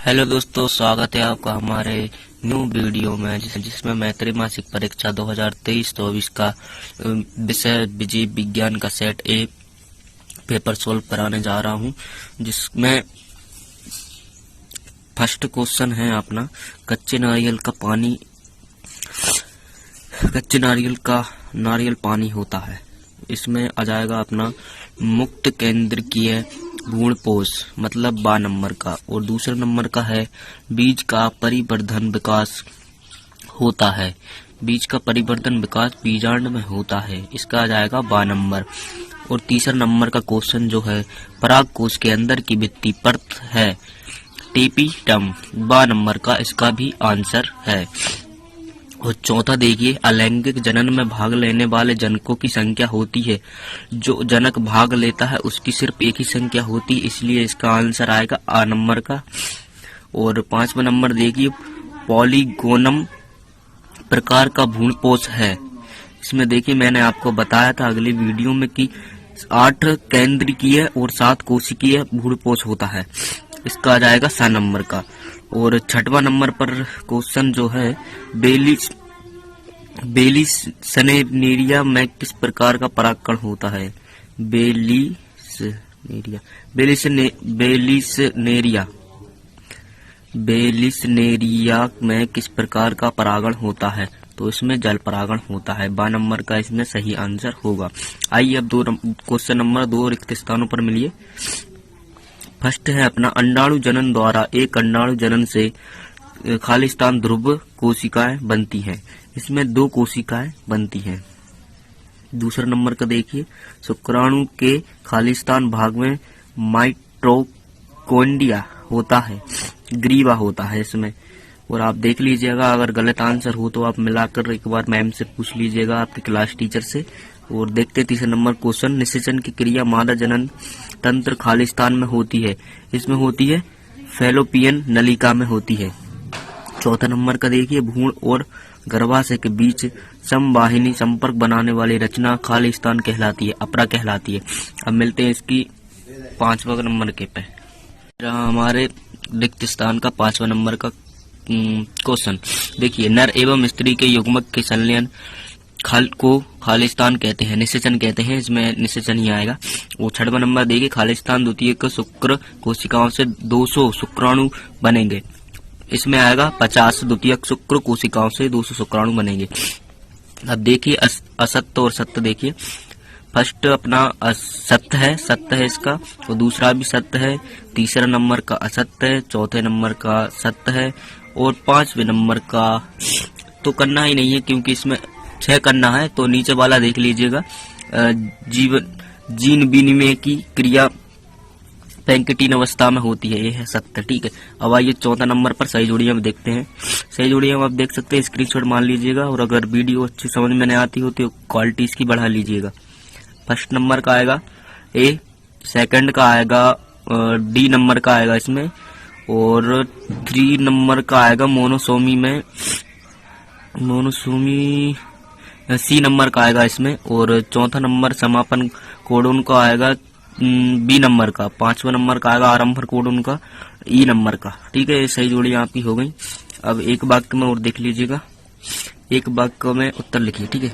Hello दोस्तों, स्वागत है आपका हमारे न्यू वीडियो में जिसमें मैं त्रैमासिक परीक्षा 2023-24 का विषय जीव विज्ञान का सेट ए पेपर सोल्व कराने जा रहा हूं, जिसमें फर्स्ट क्वेश्चन है अपना कच्चे नारियल नारियल पानी होता है। इसमें आ जाएगा अपना मुक्त केंद्रकीय भ्रूणपोष मतलब 12 नंबर का, और दूसरे नंबर का है बीज का परिवर्धन विकास होता है। बीज का परिवर्धन विकास बीजांड में होता है, इसका आ जाएगा 12 नंबर। और तीसरा नंबर का क्वेश्चन जो है पराग कोश के अंदर की भित्ति परत है टेपिटम 12 नंबर का, इसका भी आंसर है। और चौथा देखिए, अलैंगिक जनन में भाग लेने वाले जनकों की संख्या होती है, जो जनक भाग लेता है उसकी सिर्फ एक ही संख्या होती है, इसलिए इसका आंसर आएगा आ नंबर का। और 5वां नंबर देखिए, पॉलीगोनम प्रकार का भ्रूणपोष है। इसमें देखिए मैंने आपको बताया था अगली वीडियो में कि 8 केंद्रकीय और 7 कोशिकीय भ्रूणपोष होता है, इसका आ जाएगा 7 नंबर का। और 6वां नंबर पर क्वेश्चन जो है बेलिसनेरिया में किस प्रकार का परागकण होता है। बेलिसनेरिया में किस प्रकार का परागण होता है, तो इसमें जल परागण होता है। 12 नंबर का इसमें सही आंसर होगा। आइए अब क्वेश्चन नंबर 2 रिक्त स्थानों पर मिलिए। फर्स्ट है अपना अंडाणु जनन द्वारा एक अंडाणु जनन से खालिस्तान ध्रुव कोशिकाएं बनती हैं। इसमें 2 कोशिकाएं बनती हैं। दूसरा नंबर का देखिए, शुक्राणु के खालिस्तान भाग में माइटोकॉन्ड्रिया होता है, ग्रीवा होता है इसमें। और आप देख लीजिएगा, अगर गलत आंसर हो तो आप मिलाकर एक बार मैम से पूछ लीजिएगा, आपके क्लास टीचर से। और देखते तीसरा नंबर क्वेश्चन, निषेचन की क्रिया मादा जनन तंत्र खालिस्तान में होती है। इसमें होती है फैलोपियन नलिका में होती है। चौथा नंबर का देखिए, भ्रूण और गर्भाशय के बीच समवाहिनी संपर्क बनाने वाली रचना खालिस्तान कहलाती है, अपरा कहलाती है। अब मिलते हैं इसकी 5वां नंबर के पे। हमारे रिक्त स्थान का 5वां नंबर का क्वेश्चन देखिए, नर एवं स्त्री के युग्मक के संलयन को खालिस्तान कहते हैं, निषेचन कहते हैं। इसमें निषेचन ही आएगा। वो 6वां नंबर देखिए, खालिस्तान द्वितीयक शुक्र कोशिकाओं से 200 शुक्राणु बनेंगे। इसमें आएगा 50 द्वितीयक शुक्र कोशिकाओं से 200 शुक्राणु बनेंगे। अब देखिए असत्य और सत्य देखिए। फर्स्ट अपना सत्य है इसका, और दूसरा भी सत्य है। तीसरा नंबर का असत्य है, चौथे नंबर का सत्य है, और 5वें नंबर का तो करना ही नहीं है क्योंकि इसमें 6 करना है। तो नीचे वाला देख लीजिएगा, जीन विनिमय की क्रिया पैंकेटीन अवस्था में होती है, ये है सत्य। ठीक है, अब आइए 4था नंबर पर सही जोड़ियां में देखते हैं। सही जोड़ियां आप देख सकते हैं, स्क्रीनशॉट मान लीजिएगा, और अगर वीडियो अच्छी समझ में नहीं आती हो तो क्वालिटी इसकी बढ़ा लीजिएगा। फर्स्ट नंबर का आएगा ए, सेकंड का आएगा डी नंबर का आएगा इसमें, और 3 नंबर का आएगा मोनोसोमी सी नंबर का आएगा इसमें, और चौथा नंबर समापन कोडोन का आएगा बी नंबर का। 5वां नंबर का आएगा आरंभ कोडोन का ई नंबर का। ठीक है, ये सही जोड़ी आपकी हो गई। अब एक वाक्य में और देख लीजिएगा, एक वाक्य में उत्तर लिखिए। ठीक है,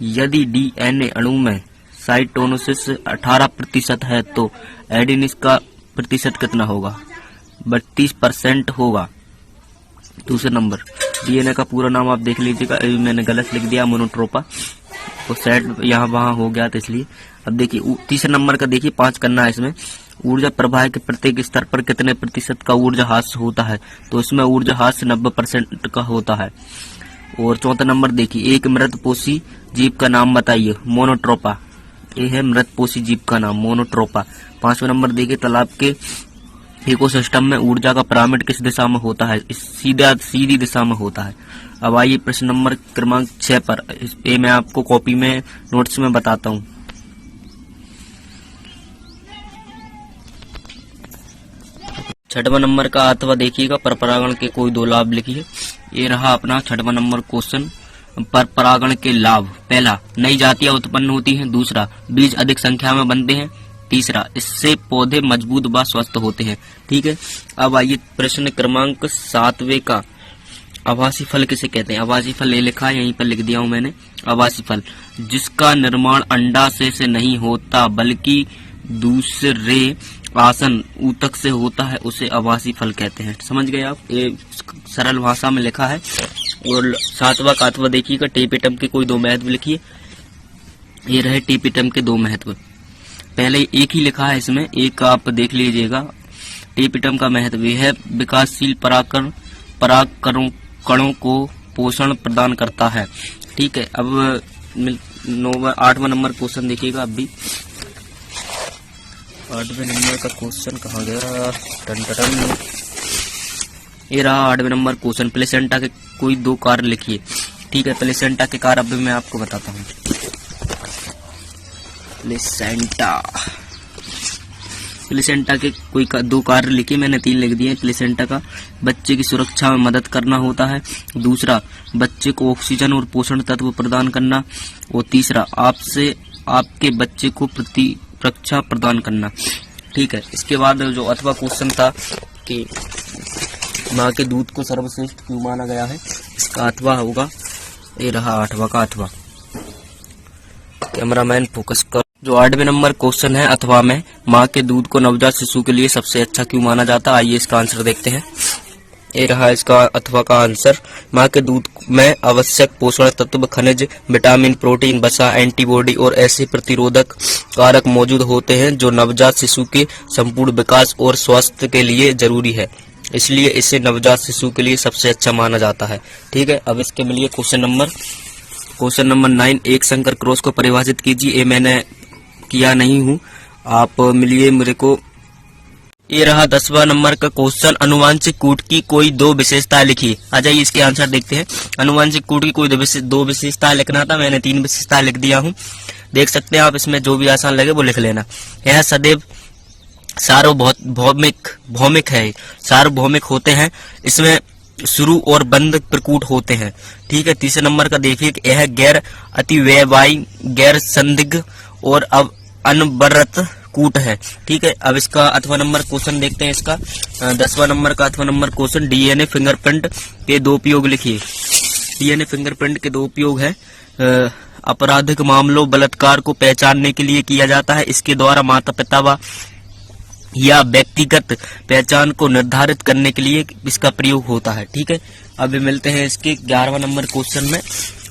यदि डीएनए अणु में साइटोसिस 18% है तो एडेनिन का प्रतिशत कितना होगा? 32% होगा। दूसरा नंबर, डीएनए का पूरा नाम आप देख लीजिएगा, मैंने गलत लिख दिया, मोनोट्रोपा, तो सेट यहाँ वहां हो गया था इसलिए। अब देखिए तीसरे नंबर का देखिए, 5 करना है इसमें। ऊर्जा प्रवाह के प्रत्येक स्तर पर कितने प्रतिशत का ऊर्जा ह्रास होता है? तो इसमें ऊर्जा ह्रास 90% का होता है। और चौथा नंबर देखिए, एक मृतपोषी जीव का नाम बताइए। मोनोट्रोपा, ये है मृतपोषी जीव का नाम, मोनोट्रोपा। 5वां नंबर देखिए, तालाब के इकोसिस्टम में ऊर्जा का पिरामिड किस दिशा में होता है? सीधी दिशा में होता है। अब आइए प्रश्न नंबर क्रमांक 6 पर, ये मैं आपको कॉपी में नोट्स में बताता हूँ। छठवां नंबर का अथवा देखिएगा, पर परागण के कोई 2 लाभ लिखिए। ये रहा अपना 6वां नंबर क्वेश्चन, पर परागण के लाभ। पहला, नई जातियां उत्पन्न होती हैं। दूसरा, बीज अधिक संख्या में बनते हैं। तीसरा, इससे पौधे मजबूत व स्वस्थ होते हैं। ठीक है, अब आइए प्रश्न क्रमांक 7वें का, आवासीय फल किसे कहते हैं। आवासीय फल ये लिखा है, यहीं पर लिख दिया हूं मैंने। आवासीय फल जिसका निर्माण अंडाशय से नहीं होता बल्कि दूसरे आसन ऊतक से होता है, उसे आवासीय फल कहते हैं। समझ गए आप, ये सरल भाषा में लिखा है। और 7वां का 8वां देखिएगा, टेपिटम के कोई 2 महत्व लिखिए। ये रहे टेपिटम के 2 महत्व। पहले एक ही लिखा है इसमें, एक आप देख लीजिएगा। टेपिटम का महत्व यह है विकासशील परागकणों को पोषण प्रदान करता है। ठीक है, अब 8वां नंबर क्वेश्चन देखिएगा। अब भी 8वें नंबर का क्वेश्चन कहाँ गया, टन ये रहा 8वें नंबर क्वेश्चन। प्लेसेंटा के कोई 2 कार्य लिखिए। ठीक है, प्लेसेंटा के कार्य अब मैं आपको बताता हूँ। प्लेसेंटा के कोई 2 कार्य लिखिए, मैंने 3 लिख दिए। प्लेसेंटा का बच्चे की सुरक्षा में मदद करना होता है, दूसरा बच्चे को ऑक्सीजन और पोषण तत्व प्रदान करना, और तीसरा आपके बच्चे को प्रतिरक्षा प्रदान करना। ठीक है, इसके बाद जो 8वां क्वेश्चन था कि माँ के दूध को सर्वश्रेष्ठ क्यों माना गया है, इसका 8वां होगा। ये रहा 8वां का 8वां। कैमरामैन फोकस कर। जो 8वें नंबर क्वेश्चन है 8वां में, माँ के दूध को नवजात शिशु के लिए सबसे अच्छा क्यों माना जाता है। आइए इसका आंसर देखते हैं। ये रहा इसका 8वां का आंसर। माँ के दूध में आवश्यक पोषण तत्व, खनिज, विटामिन, प्रोटीन, वसा, एंटीबॉडी और ऐसे प्रतिरोधक कारक मौजूद होते हैं जो नवजात शिशु के संपूर्ण विकास और स्वास्थ्य के लिए जरूरी है, इसलिए इसे नवजात शिशु के लिए सबसे अच्छा माना जाता है। ठीक है, अब इसके मिलिए क्वेश्चन नंबर 9। एक संकर क्रॉस को परिभाषित कीजिए। ये मैंने किया नहीं हूँ, आप मिलिए मेरे को। ये रहा 10वां नंबर का क्वेश्चन। अनुवांशिक कूट की कोई 2 विशेषताएं लिखिए। आ जाइए इसके आंसर देखते हैं। अनुवांशिक कूट की कोई 2 विशेषताएं लिखना था, मैंने 3 विशेषताएं लिख दिया हूँ। देख सकते हैं आप, इसमें जो भी आसान लगे वो लिख लेना। यह सदैव सार्वभौमिक है, सार्वभौमिक होते हैं, इसमें शुरू और बंद प्रकूट होते हैं। ठीक है, तीसरे नंबर का देखिए कि यह गैर अतिव्ययी, गैर संदिग्ध और अब अनवरत कूट है। ठीक है, अब इसका 8वां नंबर क्वेश्चन देखते हैं। इसका 10वां नंबर का 8वां नंबर क्वेश्चन। डीएनए फिंगरप्रिंट के 2 उपयोग लिखिए। डीएनए फिंगरप्रिंट के 2 उपयोग है। आपराधिक मामलों, बलात्कार को पहचानने के लिए किया जाता है। इसके द्वारा माता पिता या व्यक्तिगत पहचान को निर्धारित करने के लिए इसका प्रयोग होता है। ठीक है, अब मिलते हैं इसके 11वां नंबर क्वेश्चन में,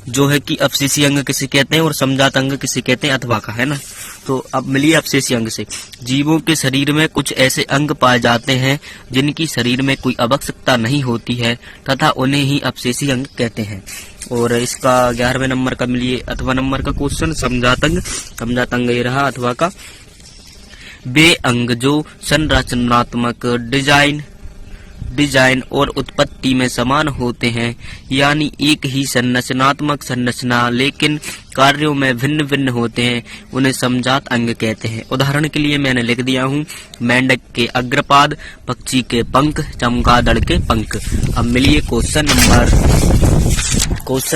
जो है कि अपशेषी अंग किसे कहते हैं और समजात अंग किसे कहते हैं। 8वां का है ना, तो अब मिलिए अपशेषी अंग से। जीवों के शरीर में कुछ ऐसे अंग पाए जाते हैं जिनकी शरीर में कोई आवश्यकता नहीं होती है तथा उन्हें ही अपशेषी अंग कहते हैं। और इसका 11वें नंबर का मिलिए 8वां नंबर का क्वेश्चन, समजात अंग। समजात अंग ये रहा 8वां का। वे अंग जो संरचनात्मक डिजाइन और उत्पत्ति में समान होते हैं, यानी एक ही संरचनात्मक संरचना लेकिन कार्यों में भिन्न भिन्न होते हैं, उन्हें समजात अंग कहते हैं। उदाहरण के लिए मैंने लिख दिया हूँ, मेंढक के अग्रपाद, पक्षी के पंख, चमगादड़ के पंख। अब मिलिए क्वेश्चन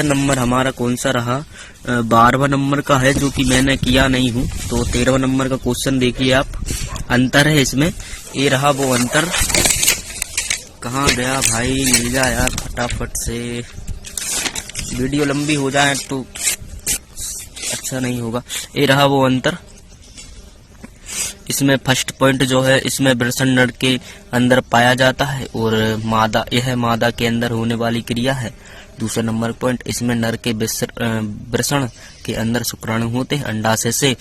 नंबर हमारा कौन सा रहा, 12वां नंबर का है, जो कि मैंने किया नहीं हूँ। तो 13वां नंबर का क्वेश्चन देखिए आप। अंतर है इसमें, ये रहा वो अंतर। कहाँ गया भाई, मिल जाए यार फटाफट से, वीडियो लंबी हो जाए तो अच्छा नहीं होगा। ये रहा वो अंतर। इसमें फर्स्ट पॉइंट जो है, इसमें वृषण नर के अंदर पाया जाता है और मादा, यह मादा के अंदर होने वाली क्रिया है। दूसरा नंबर पॉइंट, इसमें नर के वृषण के अंदर शुक्राणु होते हैं, अंडाशय से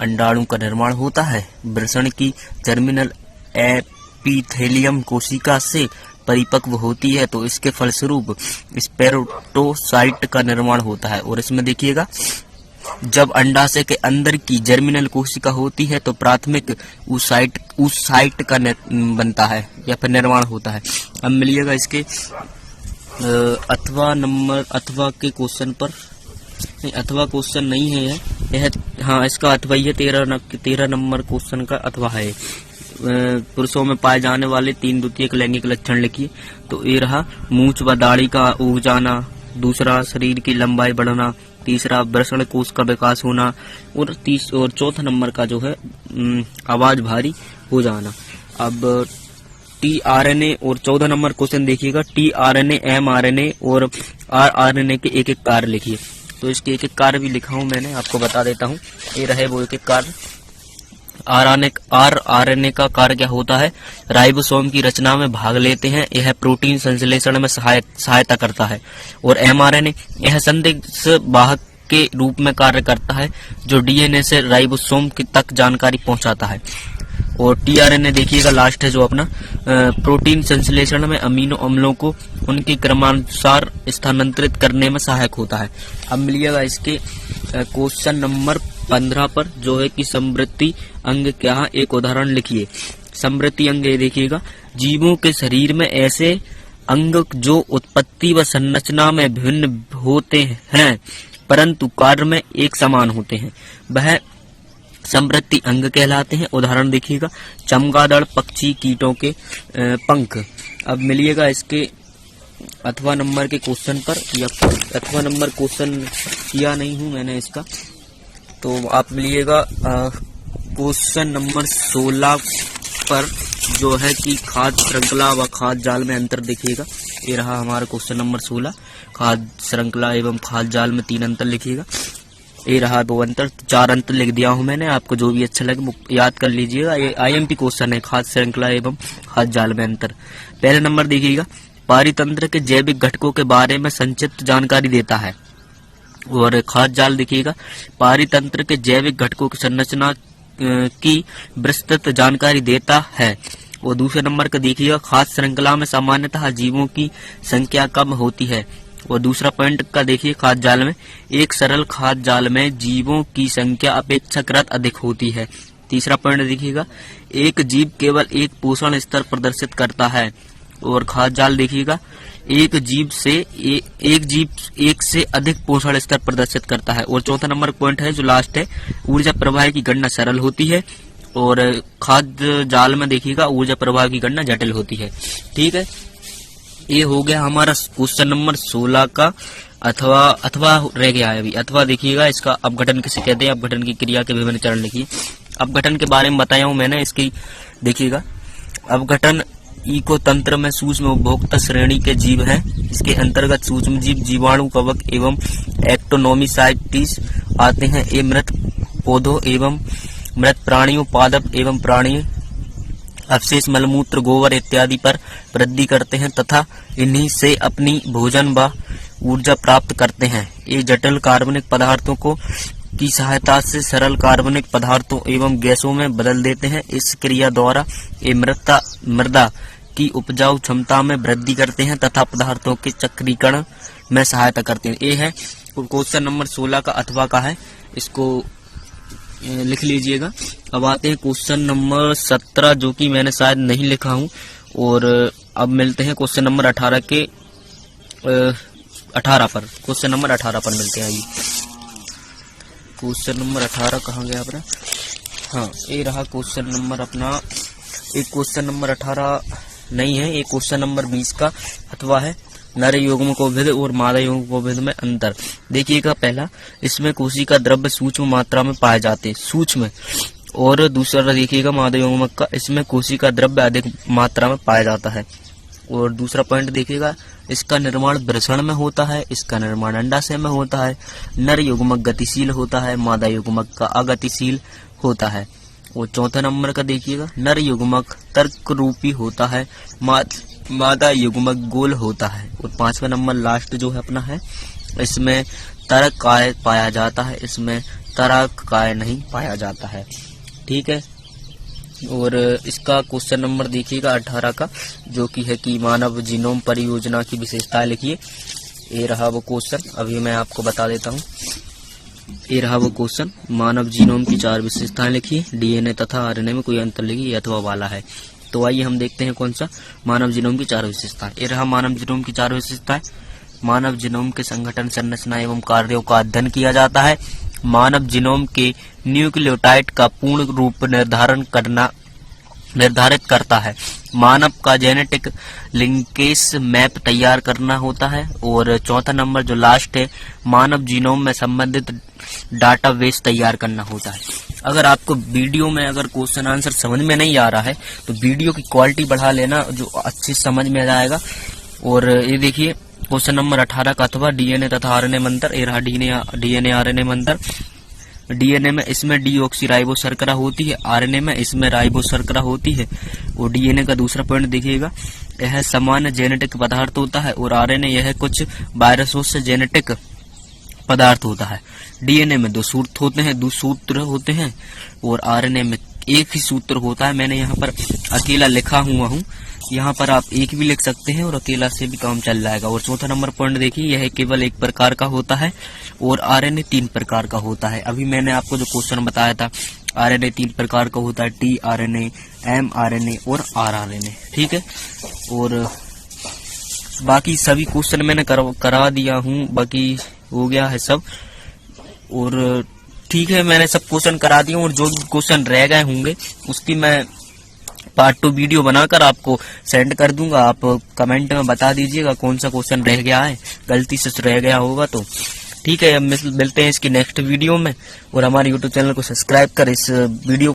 अंडाणु का निर्माण होता है। वृषण की जर्मिनल एपिथेलियम कोशिका से परिपक्व होती है, तो इसके फलस्वरूप स्पेरोटोसाइट का निर्माण होता है। और इसमें देखिएगा, जब अंडाशय के अंदर की जर्मिनल कोशिका होती है तो प्राथमिक ऊसाइट का बनता है या फिर निर्माण होता है। अब मिलिएगा इसके 8वां के क्वेश्चन पर। नहीं, 8वां क्वेश्चन नहीं है यह, हाँ इसका 8वां ही है। 13 नंबर क्वेश्चन का 8वां है। पुरुषों में पाए जाने वाले 3 द्वितीयक लैंगिक लक्षण लिखिए। तो ये रहा, मूंछ व दाढ़ी का उग जाना, दूसरा शरीर की लंबाई बढ़ना, तीसरा वृषण कोश का विकास होना, और चौथा नंबर का जो है आवाज भारी हो जाना। अब टीआरएनए और 14 नंबर क्वेश्चन देखिएगा, टीआरएनए, एमआरएनए और आरआरएनए के एक एक कार्य लिखिए। तो इसके एक एक कार्य भी लिखा हूं मैंने, आपको बता देता हूं। ये रहे वो एक एक कार्य। आरआरएनए का कार्य क्या होता है? राइबोसोम की रचना में भाग लेते हैं, यह प्रोटीन संश्लेषण में सहायता करता है। और एमआरएनए, यह संदेश वाहक के रूप में कार्य करता है, जो डीएनए से राइबोसोम तक जानकारी पहुंचाता है। और टीआरएनए देखिएगा लास्ट है जो अपना, प्रोटीन संश्लेषण में अमीनो अम्लों को उनके क्रमानुसार स्थानांतरित करने में सहायक होता है। अब मिलिएगा इसके क्वेश्चन नंबर 15 पर, जो है कि समृद्धि अंग क्या है, एक उदाहरण लिखिए। समृद्धि अंग ये देखिएगा, जीवों के शरीर में ऐसे अंग जो उत्पत्ति व संरचना में भिन्न होते हैं परंतु कार्य में एक समान होते हैं, वह समृद्धि अंग कहलाते हैं। उदाहरण देखिएगा, चमगादड़ पक्षी, कीटों के पंख। अब मिलिएगा इसके अथवा नंबर के क्वेश्चन पर, या अथवा नंबर क्वेश्चन किया नहीं हूं मैंने इसका, तो आप मिलिएगा क्वेश्चन नंबर 16 पर, जो है कि खाद्य श्रृंखला व खाद्य जाल में अंतर देखिएगा। ये रहा हमारा क्वेश्चन नंबर 16, खाद्य श्रृंखला एवं खाद्य जाल में 3 अंतर लिखिएगा। ये रहा 2 अंतर, 4 अंतर लिख दिया हूं मैंने, आपको जो भी अच्छा लगे याद कर लीजिएगा। ये आईएमपी क्वेश्चन है, खाद्य श्रृंखला एवं खाद्य जाल में अंतर। पहले नंबर देखिएगा, पारितंत्र के जैविक घटकों के बारे में संक्षिप्त जानकारी देता है। और खाद्य जाल देखिएगा, पारितंत्र के जैविक घटकों की संरचना की विस्तृत जानकारी देता है। और दूसरे नंबर का देखिएगा, खाद्य श्रृंखला में सामान्यतः जीवों की संख्या कम होती है। और दूसरा पॉइंट का देखिए, खाद्य जाल में, एक सरल खाद्य जाल में जीवों की संख्या अपेक्षाकृत अधिक होती है। तीसरा पॉइंट देखिएगा, एक जीव केवल एक पोषण स्तर प्रदर्शित करता है। और खाद्य जाल देखिएगा, एक जीव एक से अधिक पोषण स्तर प्रदर्शित करता है। और चौथा नंबर पॉइंट है जो लास्ट है, ऊर्जा प्रवाह की गणना सरल होती है। और खाद्य जाल में देखिएगा, ऊर्जा प्रवाह की गणना जटिल होती है। ठीक है, ये हो गया हमारा क्वेश्चन नंबर 16 का। अथवा रह गया है अभी। अथवा देखिएगा, इसका अपघटन किसे कहते हैं, अपघटन की क्रिया के विभिन्न चरण लिखिए। अपघटन के बारे में बताया हूं मैंने, इसकी देखिएगा, अपघटन इको तंत्र में सूक्ष्म उपभोक्ता श्रेणी के जीव हैं। इसके अंतर्गत सूक्ष्म जीव, जीवाणु, कवक एवं एक्टोनोमिसाइटिस आते हैं। ये मृत पौधों एवं मृत प्राणियों, पादप एवं प्राणी अवशेष, मलमूत्र, गोबर इत्यादि पर वृद्धि करते हैं तथा इन्हीं से अपनी भोजन व ऊर्जा प्राप्त करते हैं। ये जटिल कार्बनिक पदार्थों को की सहायता से सरल कार्बनिक पदार्थों एवं गैसों में बदल देते हैं। इस क्रिया द्वारा ये मृदा की उपजाऊ क्षमता में वृद्धि करते हैं तथा पदार्थों के चक्रीकरण में सहायता करते हैं। ये है क्वेश्चन नंबर 16 का अथवा का है, इसको लिख लीजिएगा। अब आते हैं क्वेश्चन नंबर 17, जो कि मैंने शायद नहीं लिखा हूं। और अब मिलते हैं क्वेश्चन नंबर 18 के 18 पर। क्वेश्चन नंबर 18 पर मिलते हैं। क्वेश्चन नंबर 18 कहाँ गया अपना? हाँ, ये रहा क्वेश्चन नंबर अपना। एक क्वेश्चन नंबर 18 नहीं है, एक क्वेश्चन नंबर 20 का अथवा है, नर युग्मकोभिद और मादा युग्मकोभिद में अंतर। देखिएगा, पहला, इसमें कोशिका द्रव्य सूक्ष्म मात्रा में पाए जाते हैं, सूक्ष्म। और दूसरा देखिएगा मादा युग्मक का, इसमें कोशिका द्रव्य अधिक मात्रा में पाया जाता है। और दूसरा पॉइंट देखिएगा, इसका निर्माण वृषण में होता है, इसका निर्माण अंडाशय में होता है। नर युग्मक गतिशील होता है, मादा युग्मक का अगतिशील होता है। और चौथा नंबर का देखिएगा, नर युग्मक तर्क रूपी होता है, मादा युग्मक गोल होता है। और 5वां नंबर लास्ट जो है अपना है, इसमें तरक काय पाया जाता है, इसमें तरक काय नहीं पाया जाता है। ठीक है, और इसका क्वेश्चन नंबर देखिएगा 18 का, जो कि है कि मानव जीनोम परियोजना की विशेषताएं लिखिए। ये रहा वो क्वेश्चन, अभी मैं आपको बता देता हूँ। ये रहा वो क्वेश्चन, मानव जीनोम की 4 विशेषताएं लिखिए, डीएनए तथा आरएनए में कोई अंतर लिखिए, अथवा वाला है। तो आइए हम देखते हैं कौन सा, मानव जीनोम की 4 विशेषताएं। ये रहा मानव जीनोम की 4 विशेषताएं। मानव जीनोम के संगठन, संरचना एवं कार्यों का अध्ययन किया जाता है। मानव जीनोम के न्यूक्लियोटाइड का पूर्ण रूप निर्धारण करना निर्धारित करता है। मानव का जेनेटिक लिंकेज मैप तैयार करना होता है। और चौथा नंबर जो लास्ट है, मानव जीनोम में संबंधित डाटाबेस तैयार करना होता है। अगर आपको वीडियो में अगर क्वेश्चन आंसर समझ में नहीं आ रहा है तो वीडियो की क्वालिटी बढ़ा लेना, जो अच्छी समझ में जाएगा। और ये देखिए क्वेश्चन नंबर 18 का अथवा डीएनए तथा आरएनए में अंतर। ये रहा डीएनए आरएनए में अंतर। डीएनए में इसमें डीऑक्सी शर्करा होती है, आरएनए में इसमें राइबो शर्करा होती है। और डीएनए का दूसरा पॉइंट देखिएगा, यह सामान्य जेनेटिक पदार्थ होता है और आरएनए यह कुछ वायरसों से जेनेटिक पदार्थ होता है। डीएनए में दो सूत्र होते हैं और आरएनए में एक ही सूत्र होता है। मैंने यहाँ पर अकेला लिखा हुआ हूँ, यहाँ पर आप एक भी लिख सकते हैं और अकेला से भी काम चल जाएगा। और चौथा नंबर पॉइंट देखिए, यह केवल एक प्रकार का होता है और आरएनए 3 प्रकार का होता है। अभी मैंने आपको जो क्वेश्चन बताया था, आरएनए 3 प्रकार का होता है, टी आरएनए, एम आरएनए और आर आरएनए। ठीक है, और बाकी सभी क्वेश्चन मैंने करा दिया हूँ, बाकी हो गया है सब। और ठीक है, मैंने सब क्वेश्चन करा दिए और जो भी क्वेश्चन रह गए होंगे उसकी मैं पार्ट 2 वीडियो बनाकर आपको सेंड कर दूंगा। आप कमेंट में बता दीजिएगा कौन सा क्वेश्चन रह गया है, गलती से रह गया होगा तो। ठीक है, अब मिलते हैं इसकी नेक्स्ट वीडियो में। और हमारे यूट्यूब चैनल को सब्सक्राइब कर इस वीडियो